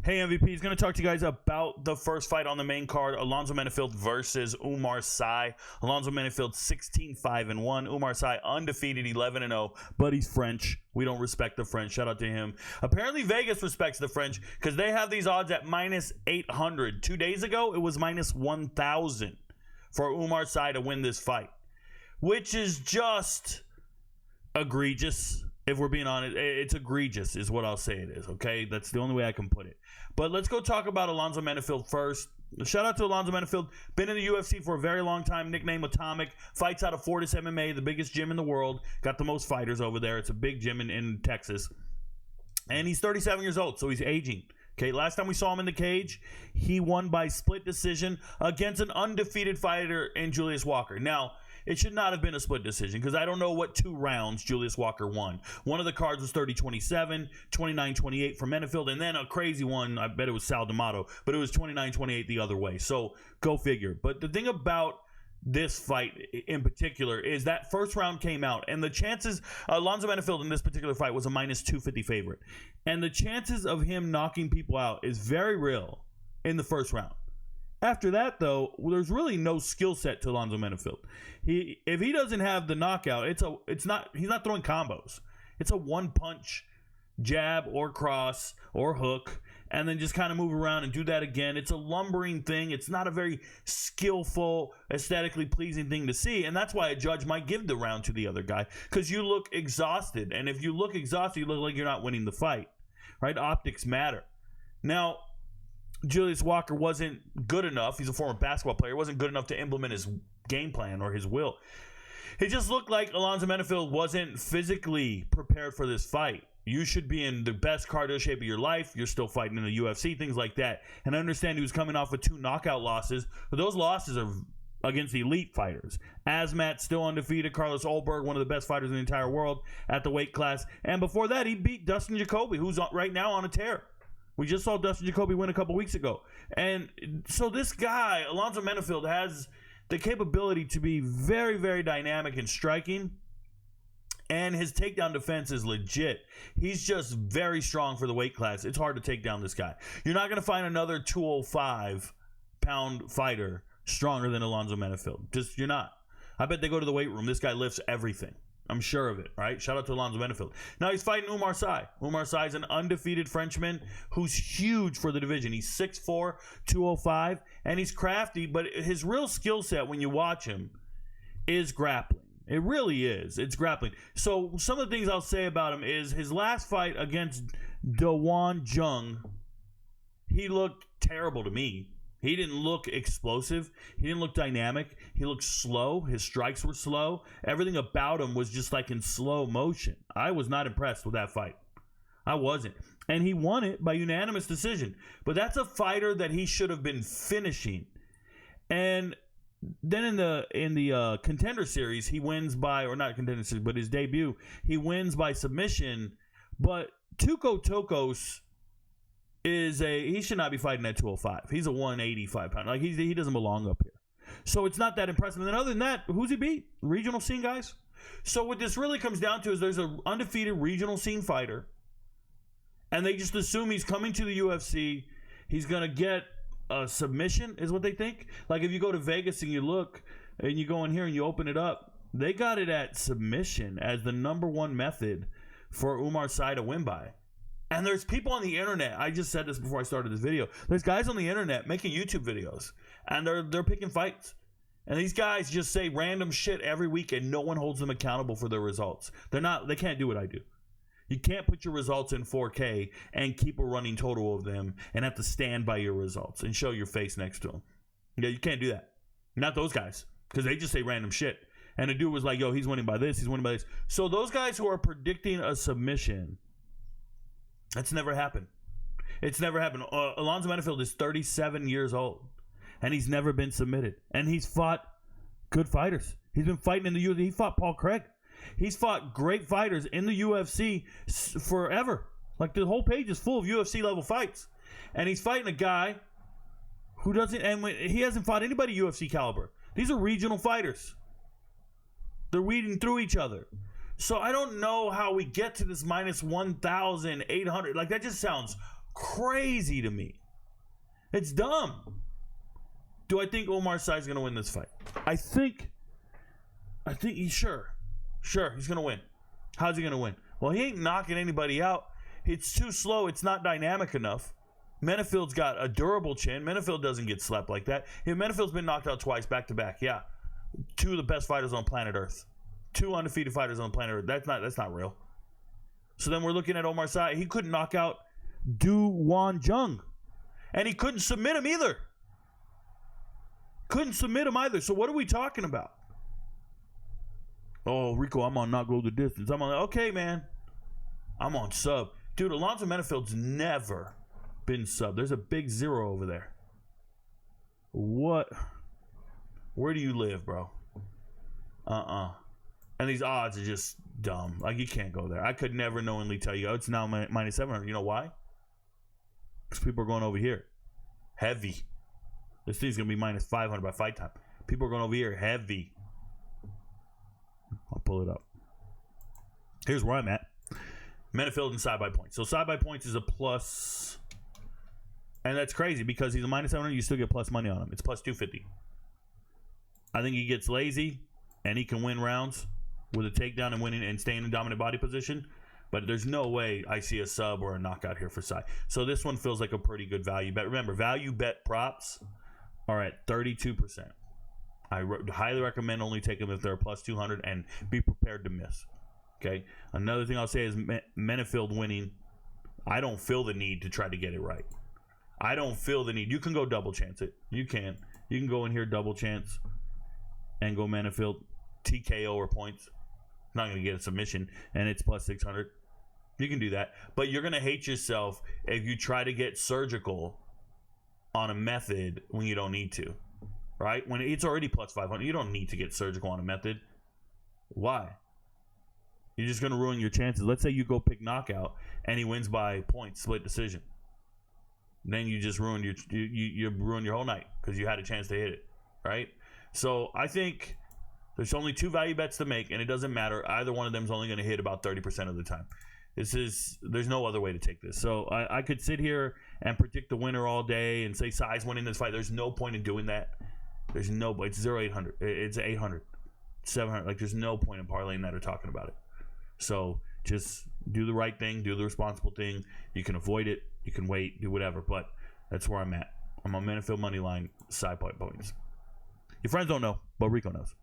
Hey MVP, is going to talk to you guys about the first fight on the main card, Alonzo Menifield versus Oumar Sy. Alonzo Menifield 16-5-1, Oumar Sy undefeated 11-0, but he's French. We don't respect the French. Shout out to him. Apparently Vegas respects the French because they have these odds at minus 800. 2 days ago, it was minus 1,000 for Oumar Sy to win this fight, which is just egregious. If we're being honest, it's egregious is what I'll say it is, okay? That's the only way I can put it. But let's go talk about Alonzo Menifield first. Shout out to Alonzo Menifield. Been in the UFC for a very long time. Nickname Atomic. Fights out of Fortis MMA, the biggest gym in the world. Got the most fighters over there. It's a big gym in Texas. And he's 37 years old, so he's aging. Okay, last time we saw him in the cage, he won by split decision against an undefeated fighter in Julius Walker. Now, it should not have been a split decision because I don't know what 2 rounds Julius Walker won. One of the cards was 30-27, 29-28 for Menifield, and then a crazy one, I bet it was Sal D'Amato, but it was 29-28 the other way. So go figure. But the thing about this fight in particular is that first round came out, and the chances, Alonzo Menifield in this particular fight was a minus 250 favorite. And the chances of him knocking people out is very real in the first round. After that, though, there's really no skill set to Alonzo Menifield. If he doesn't have the knockout, he's not throwing combos. It's a one-punch jab or cross or hook, and then just kind of move around and do that again. It's a lumbering thing. It's not a very skillful, aesthetically pleasing thing to see, and that's why a judge might give the round to the other guy, because you look exhausted, and if you look exhausted, you look like you're not winning the fight, right? Optics matter. Now, Julius Walker wasn't good enough. He's a former basketball player. Wasn't good enough to implement his game plan or his will. It just looked like Alonzo Menifield wasn't physically prepared for this fight. You should be in the best cardio shape of your life. You're still fighting in the UFC, things like that. And I understand he was coming off with 2 knockout losses, but those losses are against elite fighters. Azmat still undefeated. Carlos Ulberg, one of the best fighters in the entire world at the weight class. And before that, he beat Dustin Jacoby, who's right now on a tear. We just saw Dustin Jacoby win a couple weeks ago. And so this guy, Alonzo Menifield, has the capability to be very, very dynamic in striking. And his takedown defense is legit. He's just very strong for the weight class. It's hard to take down this guy. You're not going to find another 205-pound fighter stronger than Alonzo Menifield. Just, you're not. I bet they go to the weight room. This guy lifts everything. I'm sure of it, right? Shout out to Alonzo Menifield. Now he's fighting Oumar Sy. Oumar Sy is an undefeated Frenchman who's huge for the division. He's 6'4", 205, and he's crafty, but his real skill set when you watch him is grappling. It really is. It's grappling. So some of the things I'll say about him is his last fight against Dawon Jung, he looked terrible to me. He didn't look explosive. He didn't look dynamic. He looked slow. His strikes were slow. Everything about him was just like in slow motion. I was not impressed with that fight. I wasn't. And he won it by unanimous decision. But that's a fighter that he should have been finishing. And then in the contender series, he wins by, or not contender series, but his debut, he wins by submission. But Tuco Tokos he should not be fighting at 205. He's a 185-pound. Like he doesn't belong up here. So it's not that impressive. And then other than that, who's he beat? Regional scene guys. So what this really comes down to is there's an undefeated regional scene fighter, and they just assume he's coming to the UFC. He's gonna get a submission, is what they think. Like if you go to Vegas and you look and you go in here and you open it up, they got it at submission as the #1 method for Oumar Sy to win by. And there's people on the internet, I just said this before I started this video, there's guys on the internet making YouTube videos, and they're picking fights. And these guys just say random shit every week, and no one holds them accountable for their results. They can't do what I do. You can't put your results in 4K and keep a running total of them and have to stand by your results and show your face next to them. Yeah, you can't do that. Not those guys, because they just say random shit. And the dude was like, yo, he's winning by this, he's winning by this. So those guys who are predicting a submission, that's never happened. It's never happened. Alonzo Menifield is 37 years old, and he's never been submitted. And he's fought good fighters. He's been fighting in the UFC. He fought Paul Craig. He's fought great fighters in the UFC forever. Like the whole page is full of UFC level fights. And he's fighting a guy who doesn't, and he hasn't fought anybody UFC caliber. These are regional fighters. They're weeding through each other. So I don't know how we get to this minus 1,800. Like, that just sounds Crazy to me. It's dumb. Do I think Oumar Sy is going to win this fight? I think he's sure he's going to win. How's he going to win? Well, he ain't knocking anybody out. It's too slow. It's not dynamic enough. Menifield's got a durable chin. Menifield doesn't get slept like that. Menifield's been knocked out twice back to back. Yeah. 2 of the best fighters on planet Earth. 2 undefeated fighters on planet Earth. That's not real. So then we're looking at Oumar Sy. He couldn't knock out Du Wan Jung. And he couldn't submit him either. So what are we talking about? Oh, Rico, I'm on not go the distance. I'm on, okay, man. I'm on sub. Dude, Alonzo Menifield's never been sub. There's a big 0 over there. What? Where do you live, bro? And these odds are just dumb. Like, you can't go there. I could never knowingly tell you, oh, it's now minus 700. You know why? Because people are going over here. Heavy. This thing's going to be minus 500 by fight time. People are going over here. Heavy. I'll pull it up. Here's where I'm at. Menifield and side by points. So side by points is a plus. And that's crazy because he's a minus 700. You still get plus money on him. It's plus 250. I think he gets lazy and he can win rounds with a takedown and winning and staying in dominant body position. But there's no way I see a sub or a knockout here for Sy. So this one feels like a pretty good value bet. Remember, value bet props are at 32%. I highly recommend only take them if they're plus 200 and be prepared to miss. Okay. Another thing I'll say is Menifield winning. I don't feel the need to try to get it right. I don't feel the need. You can go double chance it. You can go in here double chance and go Menifield TKO or points. Not going to get a submission and it's plus 600. You can do that, but you're going to hate yourself if you try to get surgical on a method when you don't need to, right? When it's already plus 500, you don't need to get surgical on a method. Why? You're just going to ruin your chances. Let's say you go pick knockout and he wins by points, split decision. Then you just ruined you ruined your whole night because you had a chance to hit it, right? So I think there's only 2 value bets to make, and it doesn't matter. Either one of them is only going to hit about 30% of the time. There's no other way to take this. So I could sit here and predict the winner all day and say Sy's winning this fight. There's no point in doing that. It's 0-800. It's 800, 700. Like, there's no point in parlaying that or talking about it. So just do the right thing, do the responsible thing. You can avoid it, you can wait, do whatever. But that's where I'm at. I'm on Menifield money line, side point points. Your friends don't know, but Rico knows.